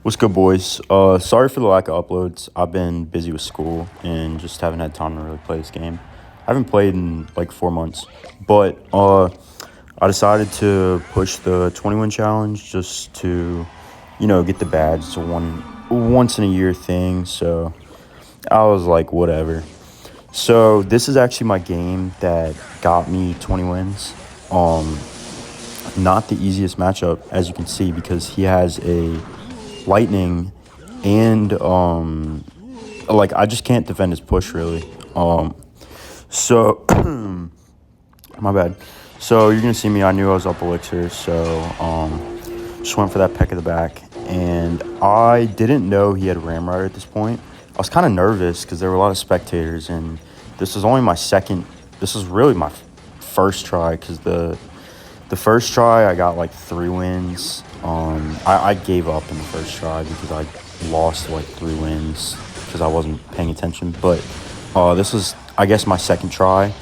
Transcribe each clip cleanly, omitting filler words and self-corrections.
What's good, boys? Sorry for the lack of uploads. I've been busy with school and just haven't had time to really play this game. I haven't played in like 4 months, but I decided to push the 20-win challenge just to, get the badge. It's a once in a year thing, so I was like, whatever. So this is actually my game that got me 20 wins. Not the easiest matchup, as you can see, because he has a lightning and I just can't defend his push really. So my bad. So you're gonna see me. I knew I was up elixir, so just went for that peck of the back, and I didn't know he had Ram Rider at this point. I was kind of nervous because there were a lot of spectators, and this was only my second. This was really my first try because the first try I got like 3 wins. I gave up in the first try because I lost like 3 wins because I wasn't paying attention. But this was, I guess, my second try.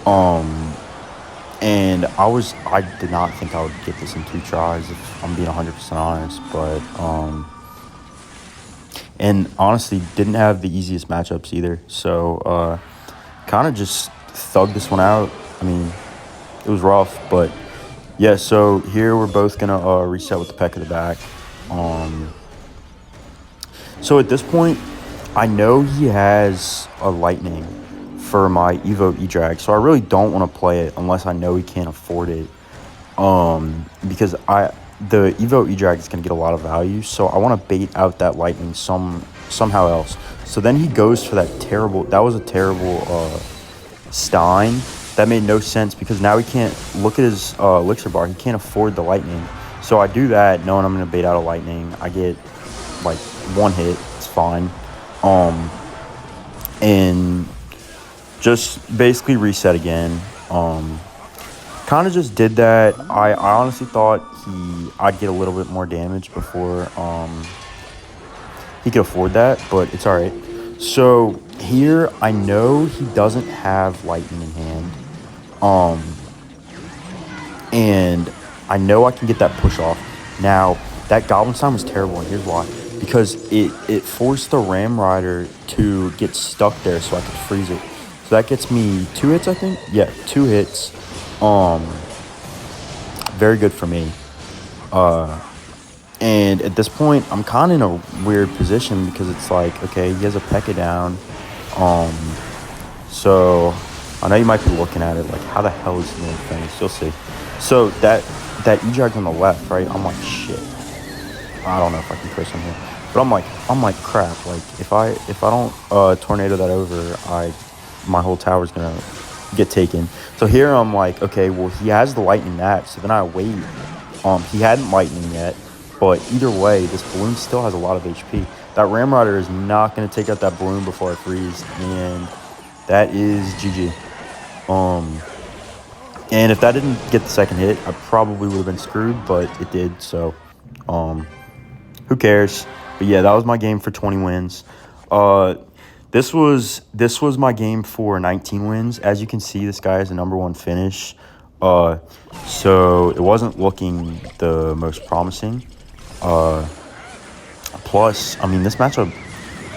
And I did not think I would get this in 2 tries, if I'm being 100% honest. But and honestly, didn't have the easiest matchups either. So kind of just thugged this one out. I mean, it was rough, but yeah. So here we're both gonna reset with the peck of the back. So at this point, I know he has a lightning for my Evo E-Drag, so I really don't want to play it unless I know he can't afford it. Because the Evo E-Drag is gonna get a lot of value, so I want to bait out that lightning somehow else. So then he goes for that terrible. That was a terrible Stein. That made no sense because now he can't look at his elixir bar. He can't afford the lightning. So I do that knowing I'm going to bait out a lightning. I get like 1 hit. It's fine. And just basically reset again. Kind of just did that. I honestly thought I'd get a little bit more damage before he could afford that, but it's all right. So here I know he doesn't have lightning in hand. And I know I can get that push off. Now, that Goblin Stein was terrible, and here's why. Because it forced the Ram Rider to get stuck there so I could freeze it. So that gets me 2 hits, I think? Yeah, 2 hits. Very good for me. And at this point, I'm kind of in a weird position because it's like, okay, he has a P.E.K.K.A down. So I know you might be looking at it like, how the hell is he going to finish? You'll see. So that E-Drag on the left, right? I'm like, shit. I don't know if I can curse on here, but I'm like, crap. Like if I don't tornado that over, my whole tower's gonna get taken. So here I'm like, okay, well he has the lightning that. So then I wait. He hadn't lightning yet, but either way, this balloon still has a lot of HP. That Ram Rider is not gonna take out that balloon before I freeze, and that is GG. And if that didn't get the second hit, I probably would have been screwed, but it did, so who cares? But yeah, that was my game for 20 wins. This was my game for 19 wins. As you can see, this guy has a #1 finish. So it wasn't looking the most promising. Plus, I mean, this matchup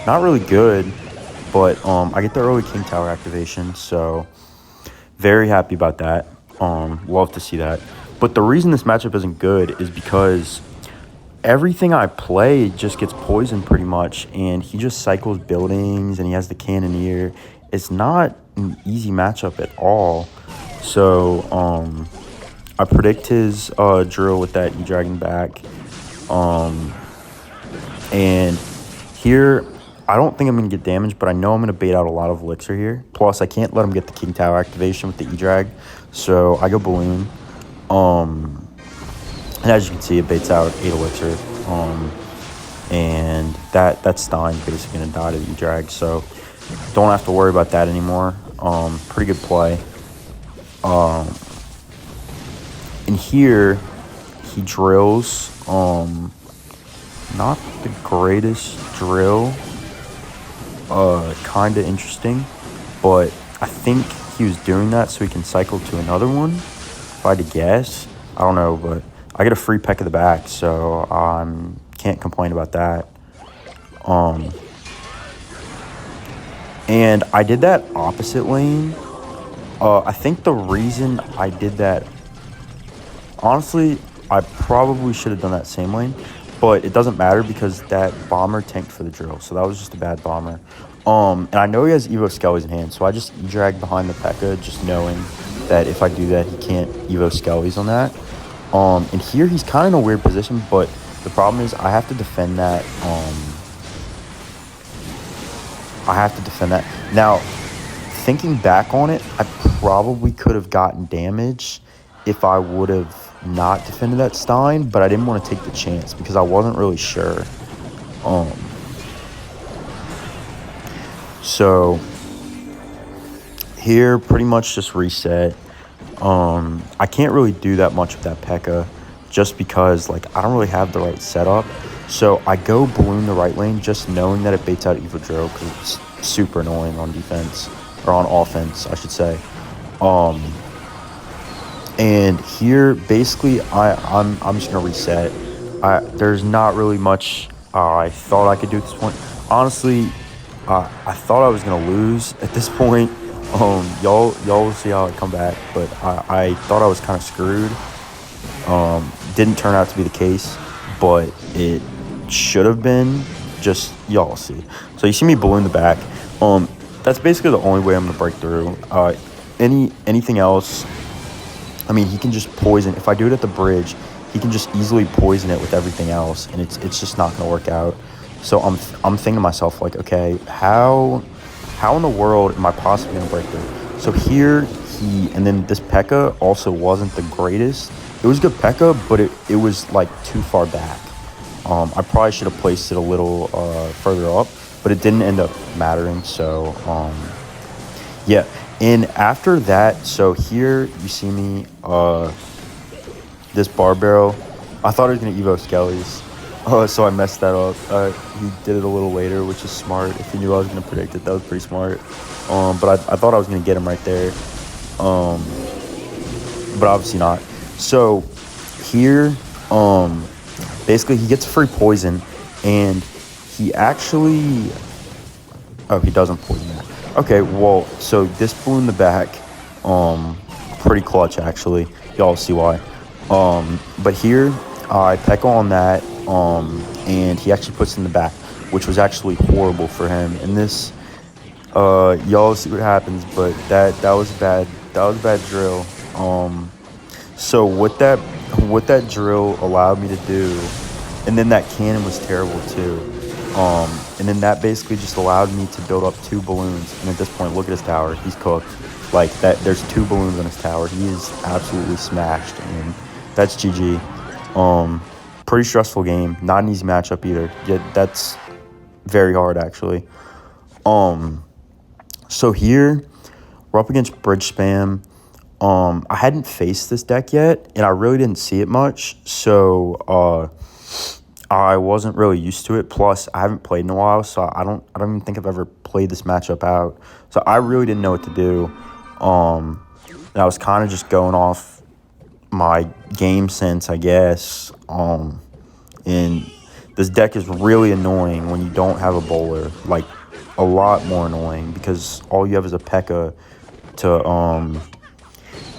not really good, but I get the early King Tower activation, so very happy about that. Love to see that. But the reason this matchup isn't good is because everything I play just gets poisoned pretty much, and he just cycles buildings, and he has the Cannoneer. It's not an easy matchup at all. So I predict his drill with that E-Dragon back. And here, I don't think I'm going to get damaged, but I know I'm going to bait out a lot of elixir here. Plus, I can't let him get the King Tower activation with the E-Drag. So I go Balloon. And as you can see, it baits out 8 elixir. And that Stein's basically going to die to the E-Drag. So don't have to worry about that anymore. Pretty good play. And here, he drills. Not the greatest drill. Kind of interesting. But I think he was doing that so he can cycle to another one. If I had to guess. I don't know, but I get a free peck of the back, so I'm Can't complain about that. And I did that opposite lane. I think the reason I did that, honestly, I probably should have done that same lane, but it doesn't matter because that bomber tanked for the drill, so that was just a bad bomber. And I know he has Evo Skellies in hand, so I just E-drag behind the P.E.K.K.A. just knowing that if I do that, he can't Evo Skellies on that. And here he's kind of in a weird position, but the problem is I have to defend that. Now, thinking back on it, I probably could have gotten damage if I would have not defended that Stein, but I didn't want to take the chance because I wasn't really sure. So here, pretty much just reset. I can't really do that much with that P.E.K.K.A. just because, like, I don't really have the right setup. So I go balloon the right lane just knowing that it baits out Evo Drill because it's super annoying on defense, or on offense, I should say. And here, basically, I'm just going to reset. There's not really much I thought I could do at this point. Honestly, I thought I was going to lose at this point. Y'all will see how I come back, but I thought I was kind of screwed. Didn't turn out to be the case, but it should have been. Just y'all see. So you see me balloon the back. That's basically the only way I'm gonna break through. Anything else, I mean, he can just poison. If I do it at the bridge, he can just easily poison it with everything else, and it's just not gonna work out. So I'm thinking to myself, like, okay, how in the world am I possibly gonna break through? So here and then this P.E.K.K.A. also wasn't the greatest. It was a good P.E.K.K.A., but it was like too far back. I probably should have placed it a little further up, but it didn't end up mattering. So yeah. And after that, so here you see me, this bar barrel. I thought I was going to Evo Skellies, so I messed that up. He did it a little later, which is smart. If he knew I was going to predict it, that was pretty smart. But I thought I was going to get him right there, but obviously not. So here, basically he gets free poison, and he actually... Oh, he doesn't poison that. Okay, well, so this balloon in the back, pretty clutch, actually. Y'all see why. But here, I P.E.K.K.A. on that, and he actually puts it in the back, which was actually horrible for him. And this, y'all see what happens, but that was bad. That was a bad drill. So what that drill allowed me to do, and then that cannon was terrible too. And then that basically just allowed me to build up 2 balloons. And at this point, look at his tower. He's cooked. Like that, there's 2 balloons on his tower. He is absolutely smashed, and that's GG. Pretty stressful game. Not an easy matchup either. Yeah, that's very hard actually. So here we're up against Bridge Spam. I hadn't faced this deck yet, and I really didn't see it much. So I wasn't really used to it. Plus, I haven't played in a while, so I don't even think I've ever played this matchup out. So I really didn't know what to do. And I was kind of just going off my game sense, I guess. And this deck is really annoying when you don't have a bowler. Like, a lot more annoying because all you have is a P.E.K.K.A. to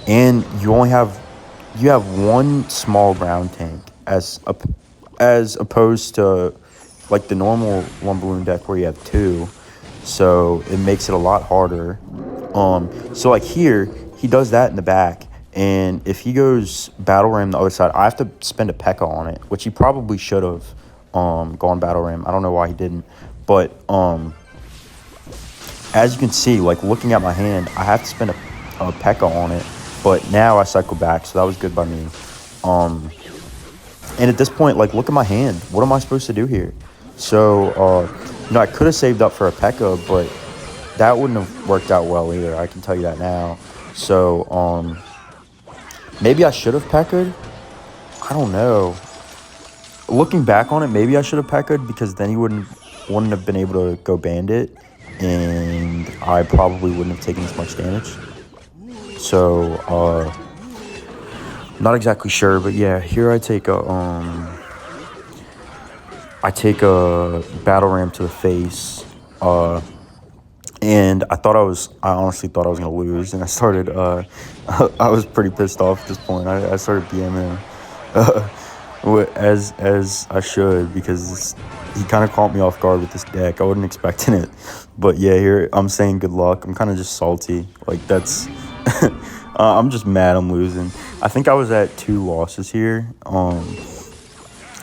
and you have 1 small ground tank as opposed to like the normal Lumberloon deck where you have 2, so it makes it a lot harder. So like here, he does that in the back, and if he goes Battle Ram the other side, I have to spend a P.E.K.K.A. on it, which he probably should have gone Battle Ram. I don't know why he didn't, but as you can see, like looking at my hand, I have to spend a P.E.K.K.A. on it, but now I cycle back, so that was good by me. And at this point, like, look at my hand. What am I supposed to do here? So, I could have saved up for a P.E.K.K.A., but that wouldn't have worked out well either. I can tell you that now. So, maybe I should have P.E.K.Ka'd. I don't know. Looking back on it, maybe I should have P.E.K.Ka'd because then he wouldn't have been able to go Bandit, and I probably wouldn't have taken as much damage. So, not exactly sure, but yeah, here I take a I take a battle ram to the face, and I honestly thought I was gonna lose, and I started, I was pretty pissed off at this point. I started BMing him, as I should, because he kind of caught me off guard with this deck. I wasn't expecting it, but yeah, here I'm saying good luck. I'm kind of just salty, like that's. I'm just mad I'm losing. I think I was at 2 losses here.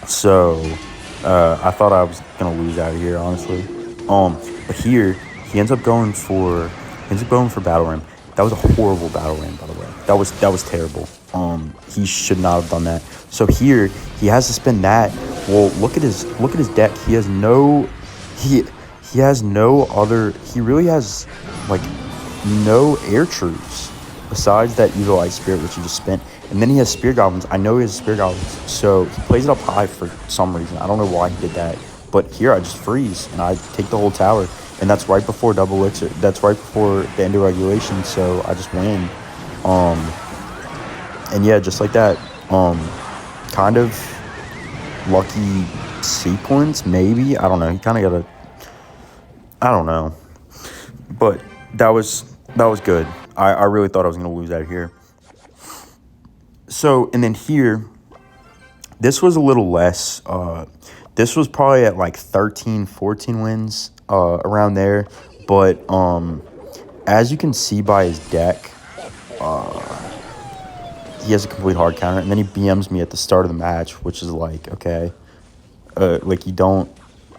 So I thought I was gonna lose out of here, honestly. But here he ends up going for battle ram. That was a horrible battle ram, by the way. That was terrible. He should not have done that. So here he has to spin that. Well, look at his deck. He has no other. He really has like no air troops besides that evil ice spirit, which he just spent. And then he has spear goblins. I know he has spear goblins, so he plays it up high for some reason. I don't know why he did that, but here I just freeze and I take the whole tower, and that's right before double elixir. That's right before the end of regulation, so I just win. And yeah, just like that. Kind of lucky sequence, maybe. I don't know. He kind of got a. I don't know, but that was good. I really thought I was gonna lose out here. So, and then here, this was a little less. This was probably at like 13, 14 wins, around there. But as you can see by his deck, he has a complete hard counter. And then he BMs me at the start of the match, which is like, okay. Like, you don't,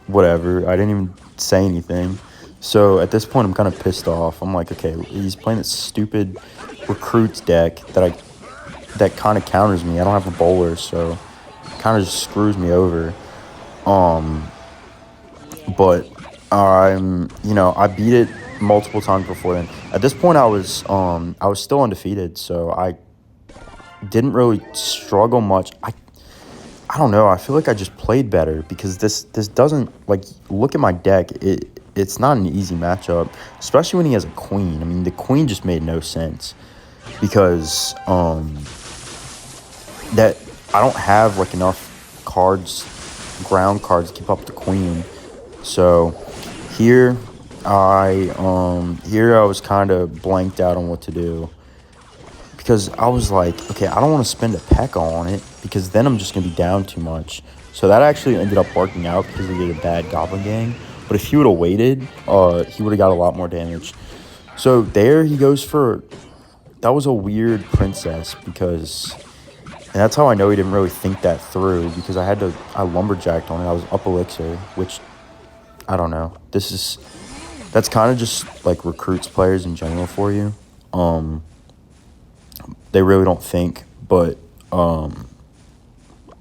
whatever. I didn't even say anything. So, at this point, I'm kind of pissed off. I'm like, okay, he's playing this stupid recruits deck that kind of counters me. I don't have a bowler, so kind of just screws me over. But I beat it multiple times before then. At this point, I was still undefeated, so I didn't really struggle much. I don't know. I feel like I just played better because this doesn't, like, look at my deck. It's not an easy matchup, especially when he has a queen. I mean, the queen just made no sense because that I don't have like enough ground cards to keep up the queen. So here I was kind of blanked out on what to do because I was like, okay, I don't want to spend a P.E.K.K.A on it because then I'm just gonna be down too much. So that actually ended up working out because he did a bad goblin gang. But if he would have waited, he would have got a lot more damage. So there he goes for. That was a weird princess because. And that's how I know he didn't really think that through because I lumberjacked on it. I was up elixir, which, I don't know. That's kind of just like recruits players in general for you. They really don't think, but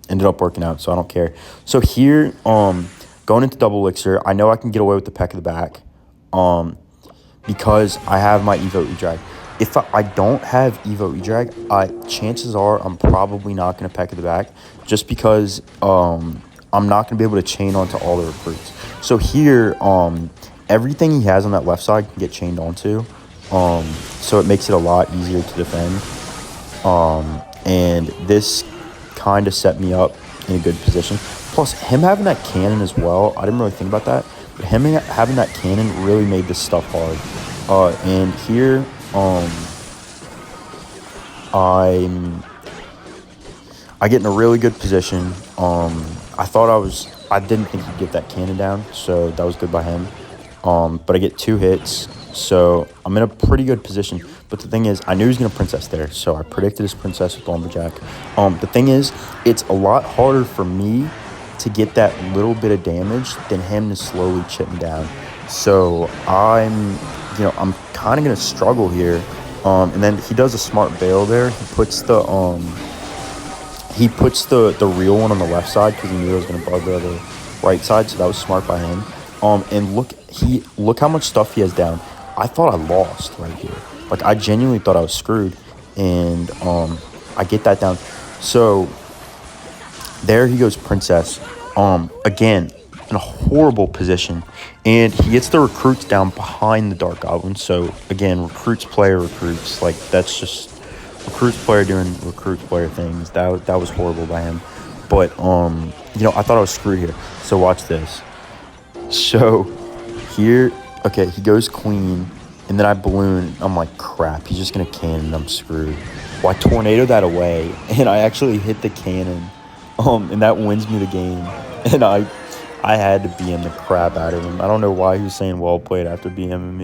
ended up working out, so I don't care. So here, going into double elixir, I know I can get away with the peck of the back, because I have my Evo E-Drag. If I don't have Evo E-Drag, chances are I'm probably not going to peck at the back just because I'm not going to be able to chain onto all the recruits. So here, everything he has on that left side can get chained onto, so it makes it a lot easier to defend. And this kind of set me up in a good position. Plus, him having that cannon as well, I didn't really think about that, but him having that cannon really made this stuff hard. And here, I get in a really good position. I didn't think he'd get that cannon down, so that was good by him. But I get 2 hits, so I'm in a pretty good position. But the thing is, I knew he was going to princess there, so I predicted his princess with Lumberjack. The thing is, it's a lot harder for me to get that little bit of damage than him to slowly chip me down. So I'm kind of going to struggle here. And then he does a smart bail there. He puts the real one on the left side because he knew I was going to bug the other right side, so that was smart by him. And look how much stuff he has down. I thought I lost right here. Like, I genuinely thought I was screwed, and I get that down. So there he goes, princess. Again, in a horrible position, and he gets the recruits down behind the dark goblin. So again, recruits recruits. Like, that's just recruits player doing recruits player things. That was horrible by him. But, I thought I was screwed here. So watch this. So here, okay, he goes queen, and then I balloon. I'm like, crap, he's just going to cannon, and I'm screwed. Well, I tornado that away, and I actually hit the cannon, and that wins me the game. And I had to BM the crap out of him. I don't know why he was saying well played after BMing me.